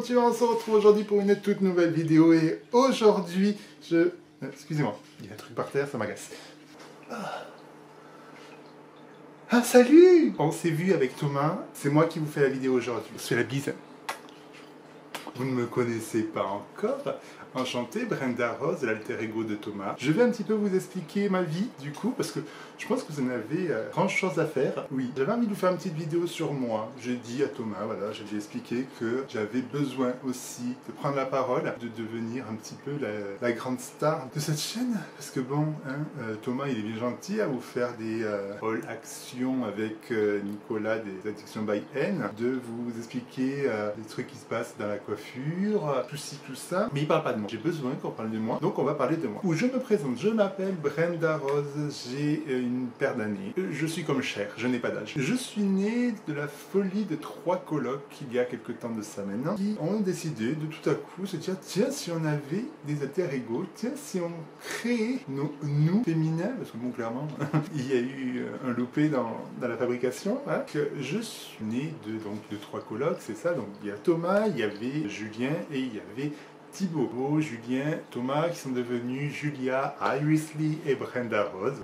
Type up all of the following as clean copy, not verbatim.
continue, on se retrouve aujourd'hui pour une toute nouvelle vidéo et aujourd'hui excusez-moi, il y a un truc par terre, ça m'agace. Ah salut! On s'est vu avec Thomas, c'est moi qui vous fais la vidéo aujourd'hui. Je fais la bise. Vous ne me connaissez pas encore. Enchanté, Brenda Rose, l'alter ego de Thomas. Je vais un petit peu vous expliquer ma vie, du coup, parce que je pense que vous en avez grand chose à faire. Oui, j'avais envie de vous faire une petite vidéo sur moi. J'ai dit à Thomas, voilà, j'ai expliqué que j'avais besoin aussi de prendre la parole, de devenir un petit peu la grande star de cette chaîne. Parce que bon, Thomas, il est bien gentil à vous faire des all actions avec Nicolas des Addictions by N, de vous expliquer les trucs qui se passent dans la coiffure, tout ci, tout ça. Mais il parle pas de moi. J'ai besoin qu'on parle de moi, donc on va parler de moi. Où je me présente, je m'appelle Brenda Rose, j'ai une paire d'années. Je suis comme Cher, je n'ai pas d'âge. Je suis né de la folie de 3 colocs il y a quelques temps de ça maintenant, qui ont décidé de tout à coup se dire, tiens, si on avait des alter ego, tiens, si on créait nos nous féminins, parce que bon, clairement, il y a eu un loupé dans la fabrication, hein, que je suis né de 3 colocs, c'est ça, donc il y a Thomas, il y avait Julien et il y avait Thibaut, Julien, Thomas qui sont devenus Julia, Iris Lee et Brenda Rose.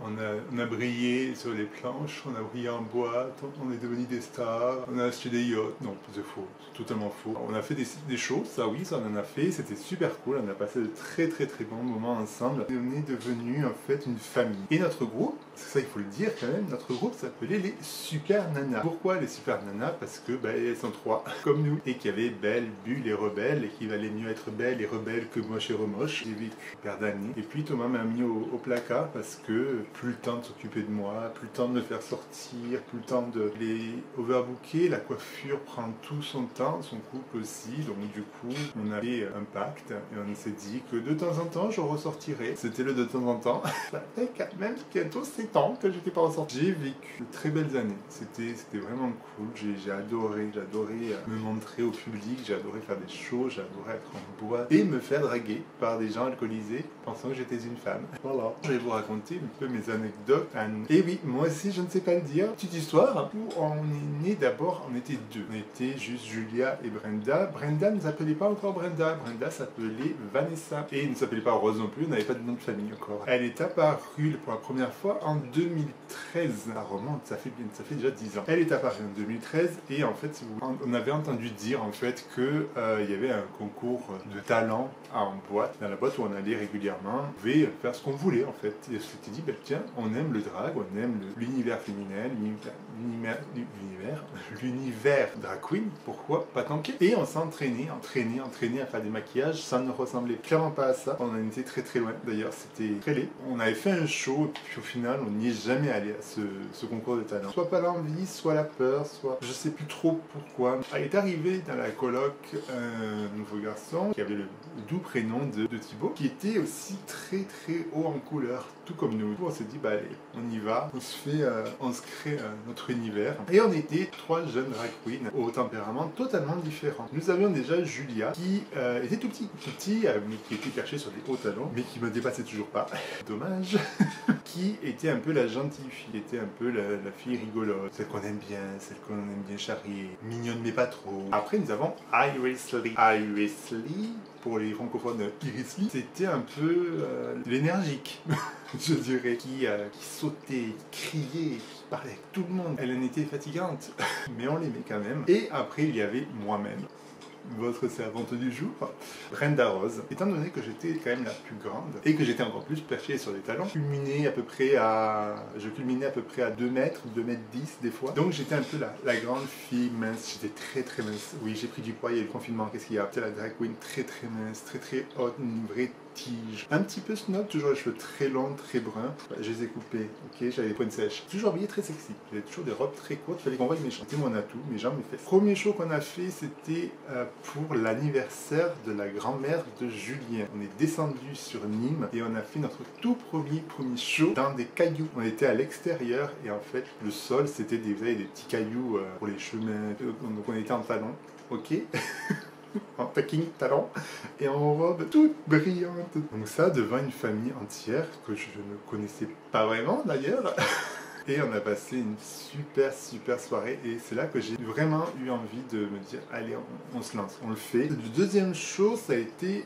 On a brillé sur les planches, on a brillé en boîte, on est devenus des stars, on a acheté des yachts. Non, c'est faux, c'est totalement faux. On a fait des choses, ça oui, ça on en a fait, c'était super cool, on a passé de très bons moments ensemble. Et on est devenus en fait une famille. Et notre groupe, c'est ça il faut le dire quand même, notre groupe s'appelait les Super Nanas. Pourquoi les Super Nanas? Parce que elles sont 3, comme nous, et qu'il y avait Belle, Bulle et Rebelle, et qu'il valait mieux être belle et rebelle que moche et remoche. J'ai vécu super d'années. Et puis Thomas m'a mis au placard parce que plus le temps de s'occuper de moi, plus le temps de me faire sortir, plus le temps de les overbooker, la coiffure prend tout son temps, son couple aussi. Donc du coup, on avait un pacte et on s'est dit que de temps en temps, je ressortirais. C'était le de temps en temps. Ça fait quand même bientôt 7 ans que j'étais pas ressorti. J'ai vécu de très belles années. C'était vraiment cool. J'ai adoré me montrer au public, j'ai adoré faire des shows, j'ai adoré être en boîte et me faire draguer par des gens alcoolisés pensant que j'étais une femme. Voilà. Je vais vous raconter un peu mes anecdotes. Et oui, moi aussi je ne sais pas le dire. Petite histoire où on est né d'abord, on était 2. On était juste Julia et Brenda. Brenda ne s'appelait pas encore Brenda. Brenda s'appelait Vanessa. Et ne s'appelait pas Rose non plus, on n'avait pas de nom de famille encore. Elle est apparue pour la première fois en 2013. Ça remonte, ça fait déjà 10 ans. Elle est apparue en 2013 et en fait, on avait entendu dire en fait que il y avait un concours de talent en boîte, dans la boîte où on allait régulièrement, on pouvait faire ce qu'on voulait en fait. Et on s'était dit, tiens, on aime le drag, on aime l'univers féminin, l'univers drag queen, pourquoi pas tanker? Et on s'est entraîné à faire des maquillages, ça ne ressemblait clairement pas à ça. On en était très loin, d'ailleurs c'était très laid. On avait fait un show, puis au final on n'y est jamais allé à ce concours de talent. Soit pas l'envie, soit la peur, soit je sais plus trop pourquoi. Il est arrivé dans la coloc un nouveau garçon qui avait le doux prénom de Thibaut, qui était aussi très haut en couleur, tout comme nous. On s'est dit, allez, on y va, on se crée notre univers. Et on était 3 jeunes drag queens au tempérament totalement différent. Nous avions déjà Julia, qui était tout petit, mais qui était perché sur des hauts talons, mais qui me dépassait toujours pas. Dommage. Qui était un peu la gentille fille, était un peu la fille rigolote, celle qu'on aime bien charrier, mignonne mais pas trop. Après nous avons Iris Lee. Iris Lee, pour les francophones, Iris Lee, c'était un peu l'énergique, je dirais, qui sautait, qui criait, qui parlait avec tout le monde. Elle en était fatigante, mais on l'aimait quand même. Et après il y avait moi-même, votre servante du jour, Brenda Rose. Étant donné que j'étais quand même la plus grande et que j'étais encore plus perché sur les talons, je culminais à peu près à 2 mètres, 2 mètres 10 des fois. Donc j'étais un peu la grande fille mince, j'étais très mince. Oui, j'ai pris du poids, il y a eu le confinement, qu'est-ce qu'il y a? C'était la drag queen très mince, très haute, une vraie tige. Un petit peu snob, toujours les cheveux très longs, très bruns. Je les ai coupés, ok, j'avais les pointes sèches. Toujours habillé très sexy. J'avais toujours des robes très courtes, il fallait qu'on voie mes jambes. C'était mon atout, mes jambes, mes fesses. Premier show qu'on a fait, c'était pour l'anniversaire de la grand-mère de Julien. On est descendu sur Nîmes et on a fait notre tout premier show dans des cailloux. On était à l'extérieur et en fait, le sol, c'était des petits cailloux pour les chemins. Donc on était en talons, ok. En packing talon et en robe toute brillante. Donc ça devant une famille entière que je ne connaissais pas vraiment d'ailleurs. Et on a passé une super soirée et c'est là que j'ai vraiment eu envie de me dire allez on se lance, on le fait. Le deuxième show ça a été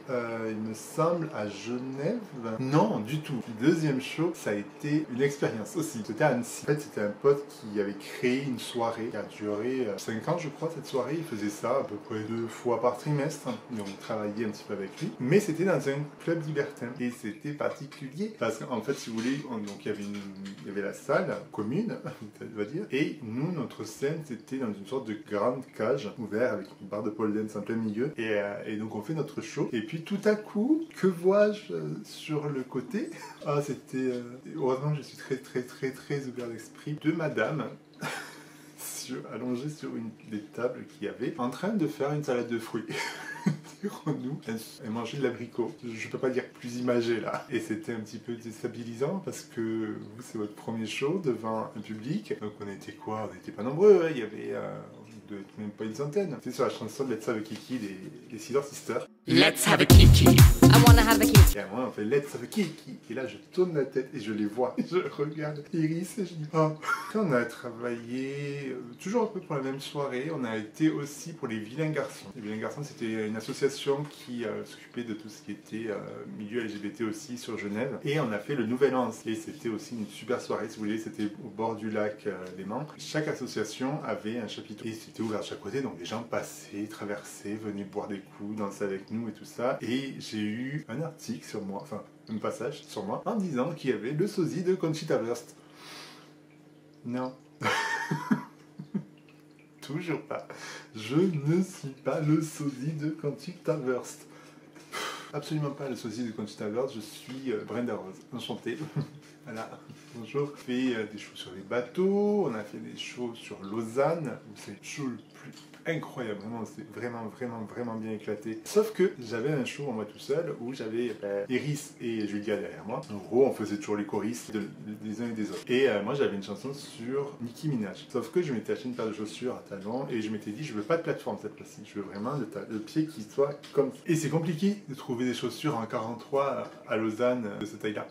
il me semble à Genève. Non du tout. Le deuxième show ça a été une expérience aussi. C'était à Annecy. En fait c'était un pote qui avait créé une soirée qui a duré 5 ans je crois cette soirée. Il faisait ça à peu près 2 fois par trimestre. Donc on travaillait un petit peu avec lui. Mais c'était dans un club libertin. Et c'était particulier parce qu'en fait si vous voulez donc il y avait la salle commune, on va dire. Et nous, notre scène, c'était dans une sorte de grande cage ouverte avec une barre de pole dance en plein milieu. Et donc on fait notre show. Et puis tout à coup, que vois-je sur le côté? Ah, c'était... heureusement, je suis très ouvert d'esprit. Deux madames allongées sur une des tables qu'il y avait, en train de faire une salade de fruits. Nous, elle mangeait de l'abricot. Je peux pas dire plus imagé là. Et c'était un petit peu déstabilisant parce que vous, c'est votre premier show devant un public. Donc on était quoi? On n'était pas nombreux, hein. Il y avait même pas une centaine. C'était sur la chanson de Let's Have a Kiki des Scissor Sisters. Let's have a kiki. I wanna have a kiki. Et à moi, on fait Let's Have a Kiki. Et là, je tourne la tête et je les vois. Je regarde Iris et je dis oh. Après, on a travaillé toujours un peu pour la même soirée. On a été aussi pour les Vilains Garçons. Les Vilains Garçons, c'était une association qui s'occupait de tout ce qui était milieu LGBT aussi sur Genève. Et on a fait le Nouvel An. Et c'était aussi une super soirée, si vous voulez. C'était au bord du lac Léman. Chaque association avait un chapitre. Et c'était ouvert de chaque côté. Donc les gens passaient, traversaient, venaient boire des coups, danser avec nous et tout ça. Et j'ai eu un article sur moi, enfin un passage sur moi, en disant qu'il y avait le sosie de Conchita Wurst. Non. Toujours pas. Je ne suis pas le sosie de Conchita Wurst. Absolument pas le sosie de Conchita Wurst, je suis Brenda Rose. Enchantée. Voilà, bonjour. On a fait des shows sur les bateaux, on a fait des shows sur Lausanne, où c'est le show le plus incroyable, vraiment, c'est vraiment bien éclaté. Sauf que j'avais un show en moi tout seul où j'avais Iris et Julia derrière moi. En gros, on faisait toujours les choristes des uns et des autres. Et moi, j'avais une chanson sur Nicki Minaj. Sauf que je m'étais acheté une paire de chaussures à talons et je m'étais dit, je veux pas de plateforme cette fois-ci. Je veux vraiment le pied qui soit comme... Et c'est compliqué de trouver des chaussures en 43 à Lausanne de cette taille-là.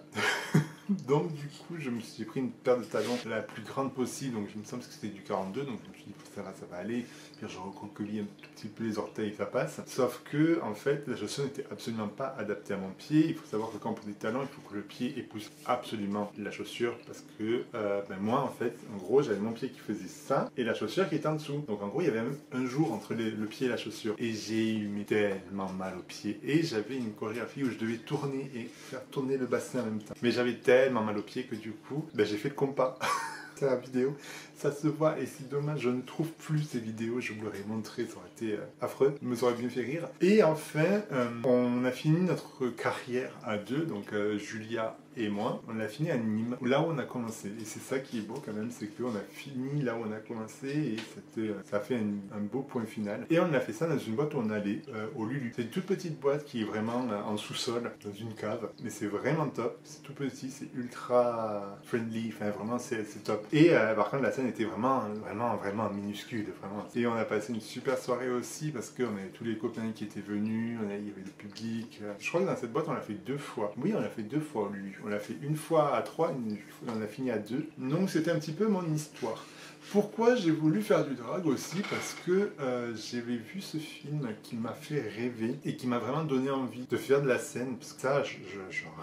Donc du coup je me suis pris une paire de talons la plus grande possible, donc il me semble que c'était du 42, donc je me suis dit ça va aller, puis je recroqueville un tout petit peu les orteils et ça passe. Sauf que en fait la chaussure n'était absolument pas adaptée à mon pied. Il faut savoir que quand on porte des talons, il faut que le pied épouse absolument la chaussure, parce que moi en fait, en gros j'avais mon pied qui faisait ça et la chaussure qui était en dessous. Donc en gros il y avait même un jour entre le pied et la chaussure. Et j'ai eu tellement mal au pied. Et j'avais une chorégraphie où je devais tourner et faire tourner le bassin en même temps. Mais j'avais tellement mal au pied que du coup, j'ai fait le compas. C'est la vidéo, ça se voit et c'est dommage, je ne trouve plus ces vidéos, je vous l'aurais montré, ça aurait été affreux, ça m'aurait bien fait rire. Et enfin, on a fini notre carrière à deux, donc Julia et moi, on l'a fini à Nîmes, là où on a commencé. Et c'est ça qui est beau quand même, c'est qu'on a fini là où on a commencé et ça a fait un beau point final. Et on a fait ça dans une boîte où on allait, au Lulu. C'est une toute petite boîte qui est vraiment en sous-sol, dans une cave, mais c'est vraiment top, c'est tout petit, c'est ultra friendly, enfin vraiment c'est top. Et par contre la scène était vraiment minuscule, vraiment. Et on a passé une super soirée aussi parce qu'on avait tous les copains qui étaient venus, il y avait le public. Je crois que dans cette boîte on l'a fait 2 fois. Oui, on l'a fait 2 fois au Lulu. On l'a fait une fois à 3, on a fini à 2. Donc c'était un petit peu mon histoire. Pourquoi j'ai voulu faire du drag aussi? Parce que j'avais vu ce film qui m'a fait rêver et qui m'a vraiment donné envie de faire de la scène, parce que ça, je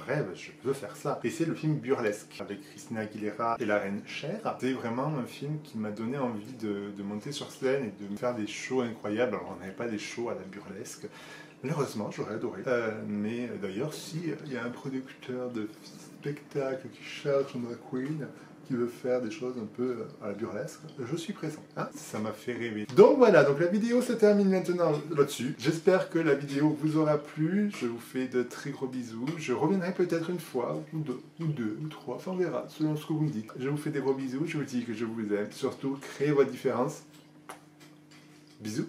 rêve, je veux faire ça. Et c'est le film Burlesque avec Christina Aguilera et la reine Cher. C'est vraiment un film qui m'a donné envie de monter sur scène et de me faire des shows incroyables. Alors on n'avait pas des shows à la Burlesque. Malheureusement, j'aurais adoré. Mais d'ailleurs, s'il y a un producteur de spectacle qui cherche une drag queen, qui veut faire des choses un peu à la burlesque, je suis présent. Hein, ça m'a fait rêver. Donc voilà, donc la vidéo se termine maintenant là-dessus. J'espère que la vidéo vous aura plu. Je vous fais de très gros bisous. Je reviendrai peut-être une fois, ou deux, ou trois, enfin on verra, selon ce que vous me dites. Je vous fais des gros bisous, je vous dis que je vous aime. Surtout, créez votre différence. Bisous.